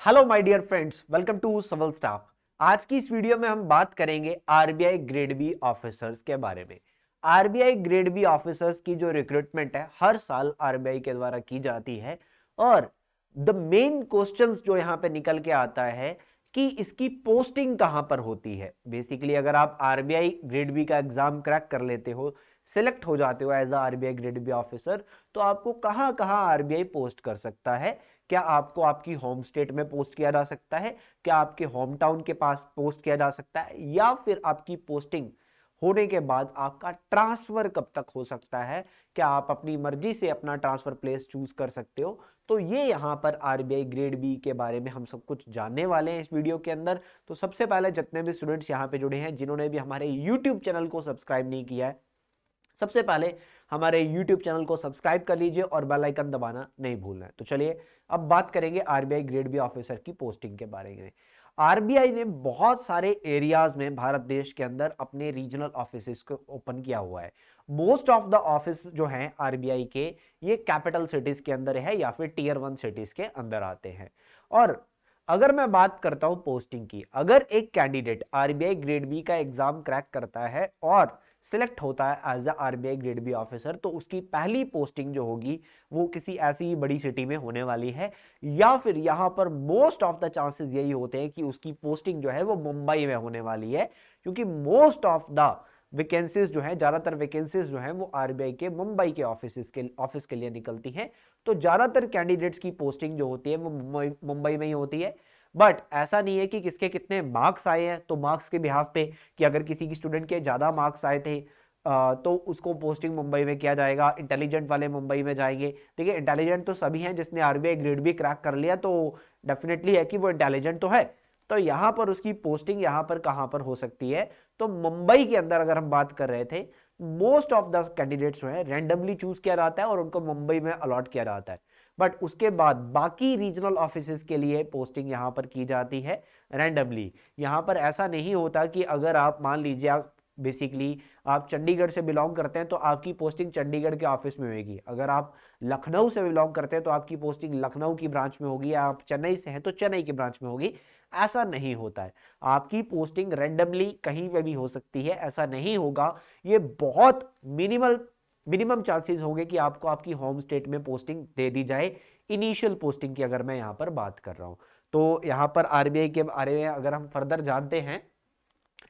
Hello my dear friends, welcome to सवल staff. आज की इस वीडियो में हम बात करेंगे आरबीआई ग्रेड बी ऑफिसर्स के बारे में। आरबीआई ग्रेड बी ऑफिसर्स की जो रिक्रूटमेंट है हर साल आरबीआई के द्वारा की जाती है और द मेन क्वेश्चंस जो यहां पे निकल के आता है कि इसकी पोस्टिंग कहां पर होती है। बेसिकली अगर आप आरबीआई ग्रेड बी का एग्जाम क्रैक कर लेते हो, सिलेक्ट हो जाते हो as a RBI grade B officer, तो आपको कहां कहां आरबीआई पोस्ट कर सकता है। क्या आपको आपकी होम स्टेट में पोस्ट किया जा सकता है, क्या आपके होम टाउन के पास पोस्ट किया जा सकता है, या फिर आपकी पोस्टिंग होने के बाद आपका ट्रांसफर कब तक हो सकता है, क्या आप अपनी मर्जी से अपना ट्रांसफर प्लेस चूज कर सकते हो। तो ये यहां पर आरबीआई ग्रेड बी के बारे में हम सब कुछ जानने वाले हैं इस वीडियो के अंदर। तो सबसे पहले जितने भी स्टूडेंट्स यहां पे जुड़े हैं, जिन्होंने भी हमारे यूट्यूब चैनल को सब्सक्राइब नहीं किया है, सबसे पहले हमारे YouTube चैनल को सब्सक्राइब कर लीजिए और बेल आइकन दबाना नहीं भूलना है। तो चलिए अब बात करेंगे आरबीआई ग्रेड बी ऑफिसर की पोस्टिंग के बारे में। आरबीआई ने बहुत सारे एरियाज में भारत देश के अंदर अपने रीजनल ऑफिसेस को ओपन किया हुआ है। मोस्ट ऑफ द ऑफिस जो हैं आरबीआई के, ये कैपिटल सिटीज के अंदर है या फिर टीयर 1 सिटीज के अंदर आते हैं। और अगर मैं बात करता हूं पोस्टिंग की, अगर एक कैंडिडेट आरबीआई ग्रेड बी का एग्जाम क्रैक करता है और सिलेक्ट होता है as a RBI grade B officer, तो उसकी पहली पोस्टिंग जो होगी वो किसी ऐसी बड़ी सिटी में होने वाली है, या फिर यहां पर मोस्ट ऑफ द चांसेस यही होते हैं कि उसकी पोस्टिंग जो है वो मुंबई में होने वाली है, क्योंकि मोस्ट ऑफ द वैकेंसीज जो है, ज्यादातर वैकेंसीज जो है वो आरबीआई के मुंबई के ऑफिस के लिए निकलती हैं। तो ज्यादातर कैंडिडेट्स की पोस्टिंग जो होती है वो मुंबई में ही होती है। बट ऐसा नहीं है कि किसके कितने मार्क्स आए हैं, तो मार्क्स के बिहाफ पे कि अगर किसी की स्टूडेंट के ज्यादा मार्क्स आए थे तो उसको पोस्टिंग मुंबई में किया जाएगा, इंटेलिजेंट वाले मुंबई में जाएंगे। देखिए, इंटेलिजेंट तो सभी हैं, जिसने आरबीआई ग्रेड भी क्रैक कर लिया तो डेफिनेटली है कि वो इंटेलिजेंट तो है। तो यहां पर उसकी पोस्टिंग यहां पर कहां पर हो सकती है, तो मुंबई के अंदर अगर हम बात कर रहे थे, मोस्ट ऑफ द कैंडिडेट्स जो है रैंडमली चूज किया जाता है और उनको मुंबई में अलॉट किया जाता है। बट उसके बाद बाकी रीजनल ऑफिसेस के लिए पोस्टिंग यहां पर की जाती है रैंडमली। यहां पर ऐसा नहीं होता कि अगर आप मान लीजिए बेसिकली आप चंडीगढ़ से बिलोंग करते हैं तो आपकी पोस्टिंग चंडीगढ़ के ऑफिस में होगी, अगर आप लखनऊ से बिलोंग करते हैं तो आपकी पोस्टिंग लखनऊ की ब्रांच में होगी, या आप चेन्नई से हैं तो चेन्नई की ब्रांच में होगी। ऐसा नहीं होता है, आपकी पोस्टिंग रैंडमली कहीं पे भी हो सकती है, ऐसा नहीं होगा। ये बहुत मिनिमम चांसेस होंगे कि आपको आपकी होम स्टेट में पोस्टिंग दे दी जाए। इनिशियल पोस्टिंग की अगर मैं यहां पर बात कर रहा हूं, तो यहां पर आरबीआई के बारे में अगर हम फर्दर जानते हैं,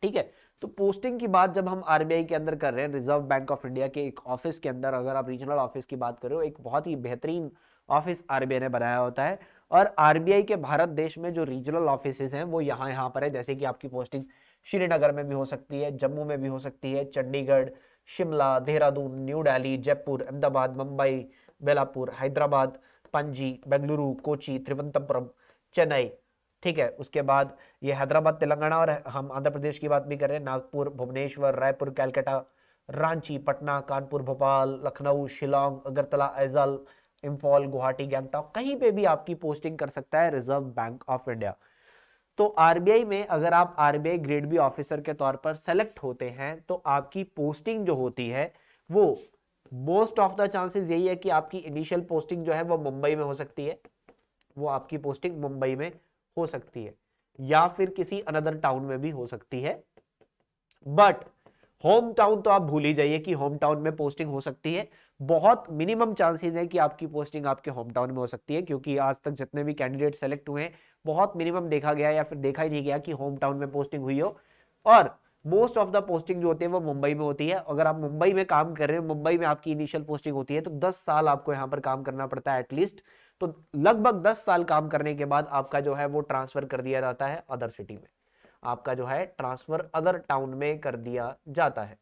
ठीक है, तो पोस्टिंग की बात जब हम आरबीआई के अंदर कर रहे हैं, रिजर्व बैंक ऑफ इंडिया के एक ऑफिस के अंदर, अगर आप रीजनल ऑफिस की बात कर रहे हो, एक बहुत ही बेहतरीन ऑफिस आरबीआई ने बनाया होता है। और आरबीआई के भारत देश में जो रीजनल ऑफिसेज हैं वो यहाँ यहाँ पर है। जैसे कि आपकी पोस्टिंग श्रीनगर में भी हो सकती है, जम्मू में भी हो सकती है, चंडीगढ़, शिमला, देहरादून, न्यू दिल्ली, जयपुर, अहमदाबाद, मुंबई, बेलापुर, हैदराबाद, पणजी, बेंगलुरु, कोची, त्रिवंतपुरम, चेन्नई, ठीक है। उसके बाद ये हैदराबाद तेलंगाना, और हम आंध्र प्रदेश की बात भी कर रहे हैं, नागपुर, भुवनेश्वर, रायपुर, कैलकाटा, रांची, पटना, कानपुर, भोपाल, लखनऊ, शिलोंग, अगरतला, ऐजल, इंफॉल, गुवाहाटी, गैंगटॉक, कहीं पे भी आपकी पोस्टिंग कर सकता है रिजर्व बैंक ऑफ इंडिया। तो आरबीआई में अगर आप आरबीआई ग्रेड बी ऑफिसर के तौर पर सेलेक्ट होते हैं तो आपकी पोस्टिंग जो होती है वो मोस्ट ऑफ द चांसेस यही है कि आपकी इनिशियल पोस्टिंग जो है वो मुंबई में हो सकती है, वो आपकी पोस्टिंग मुंबई में हो सकती है, या फिर किसी अनदर टाउन में भी हो सकती है। बट होम टाउन तो आप भूल ही जाइए कि होम टाउन में पोस्टिंग हो सकती है। बहुत मिनिमम चांसेस है कि आपकी पोस्टिंग आपके होम टाउन में हो सकती है, क्योंकि आज तक जितने भी कैंडिडेट सेलेक्ट हुए हैं, बहुत मिनिमम देखा गया या फिर देखा ही नहीं गया कि होम टाउन में पोस्टिंग हुई हो। और मोस्ट ऑफ द पोस्टिंग जो होती है वो मुंबई में होती है। अगर आप मुंबई में काम कर रहे हैं, मुंबई में आपकी इनिशियल पोस्टिंग होती है, तो 10 साल आपको यहां पर काम करना पड़ता है एटलीस्ट। तो लगभग 10 साल काम करने के बाद आपका जो है वो ट्रांसफर कर दिया जाता है अदर सिटी में, आपका जो है ट्रांसफर अदर टाउन में कर दिया जाता है।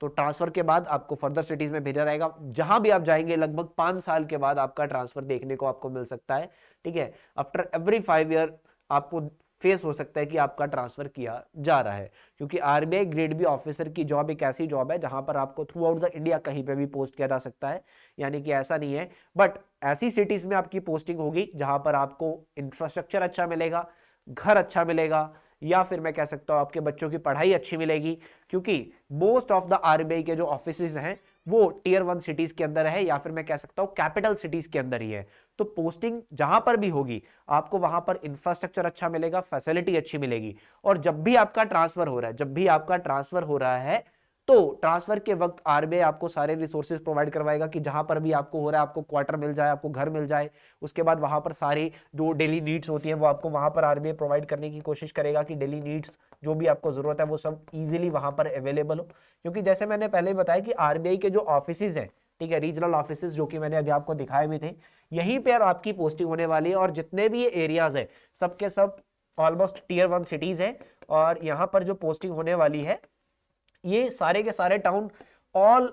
तो ट्रांसफर के बाद आपको फर्दर सिटीज में भेजा जाएगा, जहां भी आप जाएंगे लगभग 5 साल के बाद आपका ट्रांसफर देखने को आपको मिल सकता है, ठीक है। आफ्टर एवरी 5 ईयर आपको फेस हो सकता है कि आपका ट्रांसफर किया जा रहा है, क्योंकि आरबीआई ग्रेड बी ऑफिसर की जॉब एक ऐसी जॉब है जहां पर आपको थ्रू आउट द इंडिया कहीं पे भी पोस्ट किया जा सकता है, यानी कि ऐसा नहीं है। बट ऐसी सिटीज में आपकी पोस्टिंग होगी जहां पर आपको इंफ्रास्ट्रक्चर अच्छा मिलेगा, घर अच्छा मिलेगा, या फिर मैं कह सकता हूं आपके बच्चों की पढ़ाई अच्छी मिलेगी, क्योंकि मोस्ट ऑफ द आरबीआई के जो ऑफिसेज हैं वो टीयर 1 सिटीज के अंदर है या फिर मैं कह सकता हूं कैपिटल सिटीज के अंदर ही है। तो पोस्टिंग जहां पर भी होगी आपको वहां पर इंफ्रास्ट्रक्चर अच्छा मिलेगा, फैसिलिटी अच्छी मिलेगी। और जब भी आपका ट्रांसफर हो रहा है, जब भी आपका ट्रांसफर हो रहा है, तो ट्रांसफर के वक्त आरबीआई आपको सारे रिसोर्सेज प्रोवाइड करवाएगा कि जहां पर भी आपको हो रहा है आपको क्वार्टर मिल जाए, आपको घर मिल जाए। उसके बाद वहां पर सारी जो डेली नीड्स होती है वो आपको वहां पर आरबीआई प्रोवाइड करने की कोशिश करेगा कि डेली नीड्स जो भी आपको जरूरत है वो सब इजीली वहां पर अवेलेबल हो। क्योंकि जैसे मैंने पहले बताया कि आरबीआई के जो ऑफिसेज हैं, ठीक है, रीजनल ऑफिसेज जो कि मैंने अभी आपको दिखाए भी थे, यहीं पर आपकी पोस्टिंग होने वाली है। और जितने भी ये एरियाज है सबके सब ऑलमोस्ट टीयर 1 सिटीज है। और यहाँ पर जो पोस्टिंग होने वाली है ये सारे के सारे टाउन ऑल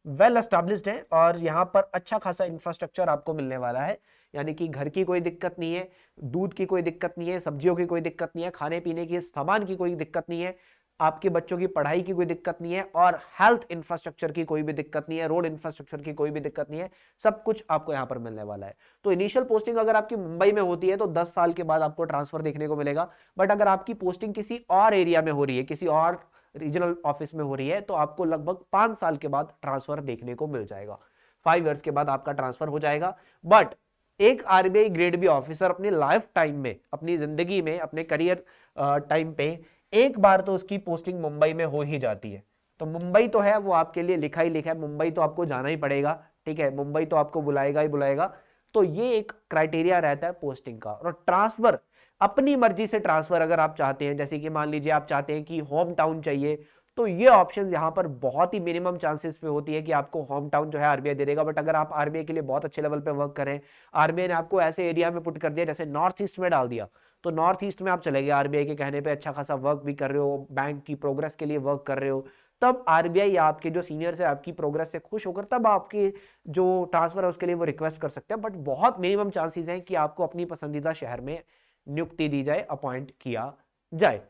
वेल एस्टैब्लिश्ड हैं और यहाँ पर अच्छा खासा इंफ्रास्ट्रक्चर आपको मिलने वाला है। यानी कि घर की कोई दिक्कत नहीं है, दूध की कोई दिक्कत नहीं है, सब्जियों की कोई दिक्कत नहीं है, खाने पीने की सामान की कोई दिक्कत नहीं है, आपके बच्चों की पढ़ाई की कोई दिक्कत नहीं है, और हेल्थ इंफ्रास्ट्रक्चर की कोई भी दिक्कत नहीं है, रोड इंफ्रास्ट्रक्चर की कोई भी दिक्कत नहीं है। सब कुछ आपको यहाँ पर मिलने वाला है। तो इनिशियल पोस्टिंग अगर आपकी मुंबई में होती है तो 10 साल के बाद आपको ट्रांसफर देखने को मिलेगा। बट अगर आपकी पोस्टिंग किसी और एरिया में हो रही है, किसी और रीजनल ऑफिस में हो रही है, तो आपको लगभग 5 साल के बाद ट्रांसफर देखने को मिल जाएगा। 5 इयर्स के बाद आपका ट्रांसफर हो जाएगा। बट एक आरबीआई ग्रेड बी ऑफिसर अपनी लाइफ टाइम में, अपनी जिंदगी में, अपने करियर टाइम पे एक बार तो उसकी पोस्टिंग मुंबई में हो ही जाती है। तो मुंबई तो है, वो आपके लिए लिखा ही लिखा है, मुंबई तो आपको जाना ही पड़ेगा, ठीक है, मुंबई तो आपको बुलाएगा ही बुलाएगा। तो ये एक क्राइटेरिया रहता है पोस्टिंग का। और ट्रांसफर अपनी मर्जी से ट्रांसफर अगर आप चाहते हैं, जैसे कि मान लीजिए आप चाहते हैं कि होम टाउन चाहिए, तो ये ऑप्शन यहाँ पर बहुत ही मिनिमम चांसेस पे होती है कि आपको होम टाउन जो है आरबीआई दे देगा। बट अगर आप आरबीआई के लिए बहुत अच्छे लेवल पे वर्क करें, आरबीआई ने आपको ऐसे एरिया में पुट कर दिया जैसे नॉर्थ ईस्ट में डाल दिया, तो नॉर्थ ईस्ट में आप चले गए, आरबीआई के कहने पे अच्छा खासा वर्क भी कर रहे हो, बैंक की प्रोग्रेस के लिए वर्क कर रहे हो, तब आरबीआई आपके जो सीनियर्स है आपकी प्रोग्रेस से खुश होकर तब आपके जो ट्रांसफर है उसके लिए वो रिक्वेस्ट कर सकते हैं। बट बहुत मिनिमम चांसेस हैं कि आपको अपनी पसंदीदा शहर में नियुक्ति दी जाए, अपॉइंट किया जाए।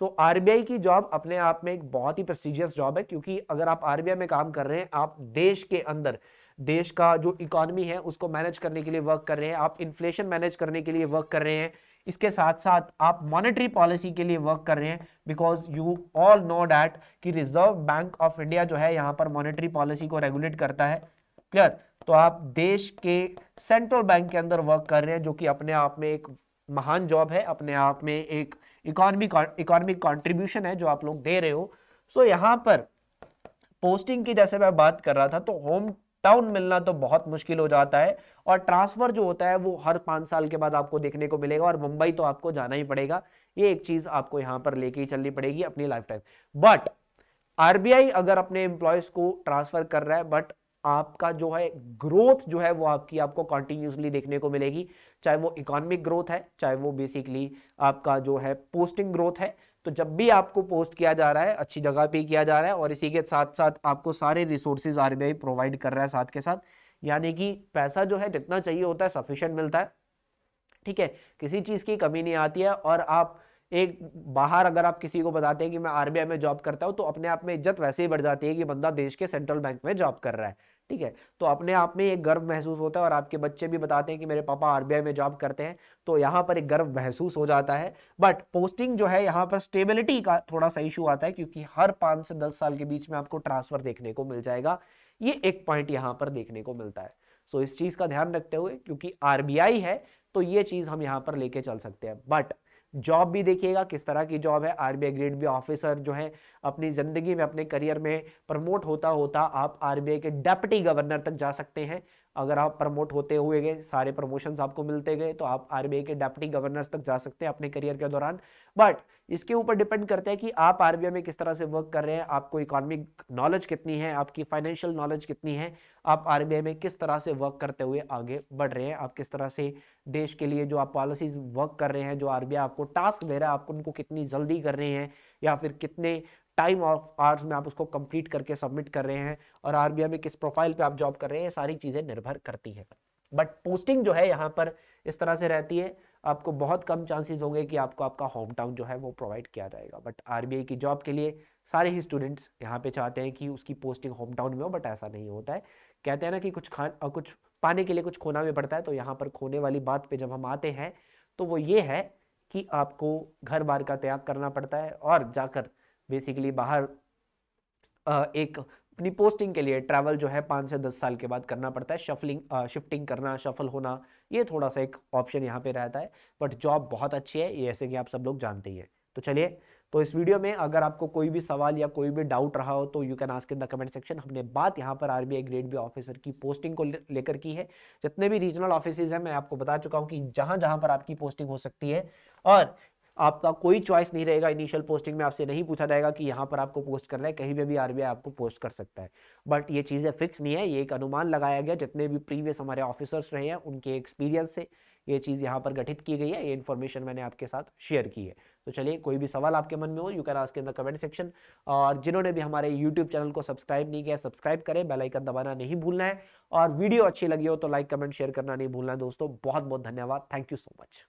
तो आरबीआई की जॉब अपने आप में एक बहुत ही प्रेस्टिजियस जॉब है, क्योंकि अगर आप आरबीआई में काम कर रहे हैं, आप देश के अंदर देश का जो इकोनॉमी है उसको मैनेज करने के लिए वर्क कर रहे हैं, आप इन्फ्लेशन मैनेज करने के लिए वर्क कर रहे हैं, इसके साथ साथ आप मॉनेटरी पॉलिसी के लिए वर्क कर रहे हैं। Because you all know that कि रिजर्व बैंक ऑफ इंडिया जो है यहाँ पर मॉनेटरी पॉलिसी को रेगुलेट करता है। क्लियर? तो आप देश के सेंट्रल बैंक के अंदर वर्क कर रहे हैं, जो कि अपने आप में एक महान जॉब है, अपने आप में एक इकोनॉमिक कंट्रीब्यूशन है जो आप लोग दे रहे हो। सो यहाँ पर पोस्टिंग की जैसे मैं बात कर रहा था, तो होम टाउन मिलना तो बहुत मुश्किल हो जाता है, और ट्रांसफर जो होता है वो हर 5 साल के बाद आपको देखने को मिलेगा, और मुंबई तो आपको जाना ही पड़ेगा। ये एक चीज आपको यहाँ पर लेके ही चलनी पड़ेगी अपनी लाइफ टाइम। बट आरबीआई अगर अपने एम्प्लॉयज को ट्रांसफर कर रहा है, बट आपका जो है ग्रोथ जो है वो आपको कंटिन्यूसली देखने को मिलेगी, चाहे वो इकोनॉमिक ग्रोथ है, चाहे वो बेसिकली आपका जो है पोस्टिंग ग्रोथ है। तो जब भी आपको पोस्ट किया जा रहा है अच्छी जगह पे किया जा रहा है, और इसी के साथ साथ आपको सारे रिसोर्सेज आरबीआई प्रोवाइड कर रहा है साथ के साथ, यानी कि पैसा जो है जितना चाहिए होता है सफिशिएंट मिलता है, ठीक है, किसी चीज की कमी नहीं आती है। और आप एक बाहर अगर आप किसी को बताते हैं कि मैं आरबीआई में जॉब करता हूं, तो अपने आप में इज्जत वैसे ही बढ़ जाती है कि बंदा देश के सेंट्रल बैंक में जॉब कर रहा है, ठीक है। तो अपने आप में एक गर्व महसूस होता है, और आपके बच्चे भी बताते हैं कि मेरे पापा आरबीआई में जॉब करते हैं, तो यहाँ पर एक गर्व महसूस हो जाता है। बट पोस्टिंग जो है यहाँ पर स्टेबिलिटी का थोड़ा सा इशू आता है, क्योंकि हर 5 से 10 साल के बीच में आपको ट्रांसफर देखने को मिल जाएगा। ये एक पॉइंट यहाँ पर देखने को मिलता है। सो इस चीज का ध्यान रखते हुए, क्योंकि आरबीआई है तो ये चीज हम यहाँ पर लेके चल सकते हैं। बट जॉब भी देखिएगा किस तरह की जॉब है। आरबीआई ग्रेड बी ऑफिसर जो है अपनी जिंदगी में अपने करियर में प्रमोट होता होता आप आरबीआई के डेप्यूटी गवर्नर तक जा सकते हैं। अगर आप प्रमोट होते हुए गए, सारे प्रमोशंस आपको मिलते गए, तो आप आरबीआई के डेप्यूटी गवर्नर्स तक जा सकते हैं अपने करियर के दौरान। बट इसके ऊपर डिपेंड करता है कि आप आरबीआई में किस तरह से वर्क कर रहे हैं, आपको इकोनॉमिक नॉलेज कितनी है, आपकी फाइनेंशियल नॉलेज कितनी है, आप आरबीआई में किस तरह से वर्क करते हुए आगे बढ़ रहे हैं, आप किस तरह से देश के लिए जो आप पॉलिसीज वर्क कर रहे हैं, जो आरबीआई आपको टास्क दे रहा है, आप उनको कितनी जल्दी कर रहे हैं, या फिर कितने टाइम ऑफ आवर्स में आप उसको कंप्लीट करके सबमिट कर रहे हैं, और आरबीआई में किस प्रोफाइल पे आप जॉब कर रहे हैं, ये सारी चीजें निर्भर करती हैं। बट पोस्टिंग जो है यहाँ पर इस तरह से रहती है, आपको बहुत कम चांसेस होंगे कि आपको आपका होम टाउन जो है वो प्रोवाइड किया जाएगा। बट आरबीआई की जॉब के लिए सारे ही स्टूडेंट्स यहाँ पे चाहते हैं कि उसकी पोस्टिंग होम टाउन में हो, बट ऐसा नहीं होता है। कहते हैं ना कि कुछ पाने के लिए कुछ खोना भी पड़ता है। तो यहाँ पर खोने वाली बात पे जब हम आते हैं, तो वो ये है कि आपको घर बार का त्याग करना पड़ता है, और जाकर बेसिकली बाहर एक अपनी पोस्टिंग के लिए ट्रैवल जो है 5 से 10 साल के बाद करना पड़ता है। शिफ्टिंग करना, शफल होना, ये थोड़ा सा एक ऑप्शन यहाँ पे रहता है, बट जॉब बहुत अच्छी है, ये ऐसे कि आप सब लोग जानते ही हैं। तो चलिए, तो इस वीडियो में अगर आपको कोई भी सवाल या कोई भी डाउट रहा हो तो you can ask in the comment section. हमने बात यहाँ पर आरबीआई ग्रेड बी ऑफिसर की पोस्टिंग को लेकर की है। जितने भी रीजनल ऑफिसेज हैं मैं आपको बता चुका हूँ कि जहां जहां पर आपकी पोस्टिंग हो सकती है, और आपका कोई चॉइस नहीं रहेगा। इनिशियल पोस्टिंग में आपसे नहीं पूछा जाएगा कि यहाँ पर आपको पोस्ट करना है, कहीं पे भी आरबीआई आपको पोस्ट कर सकता है। बट ये चीज़ें फिक्स नहीं है, ये एक अनुमान लगाया गया, जितने भी प्रीवियस हमारे ऑफिसर्स रहे हैं उनके एक्सपीरियंस से ये चीज़ यहाँ पर गठित की गई है। ये इन्फॉर्मेशन मैंने आपके साथ शेयर की है। तो चलिए, कोई भी सवाल आपके मन में हो you can ask in the comment section. और जिन्होंने भी हमारे यूट्यूब चैनल को सब्सक्राइब नहीं किया, सब्सक्राइब करें, बेल आइकन दबाना नहीं भूलना है, और वीडियो अच्छी लगी हो तो लाइक कमेंट शेयर करना नहीं भूलना है। दोस्तों बहुत बहुत धन्यवाद, थैंक यू सो मच।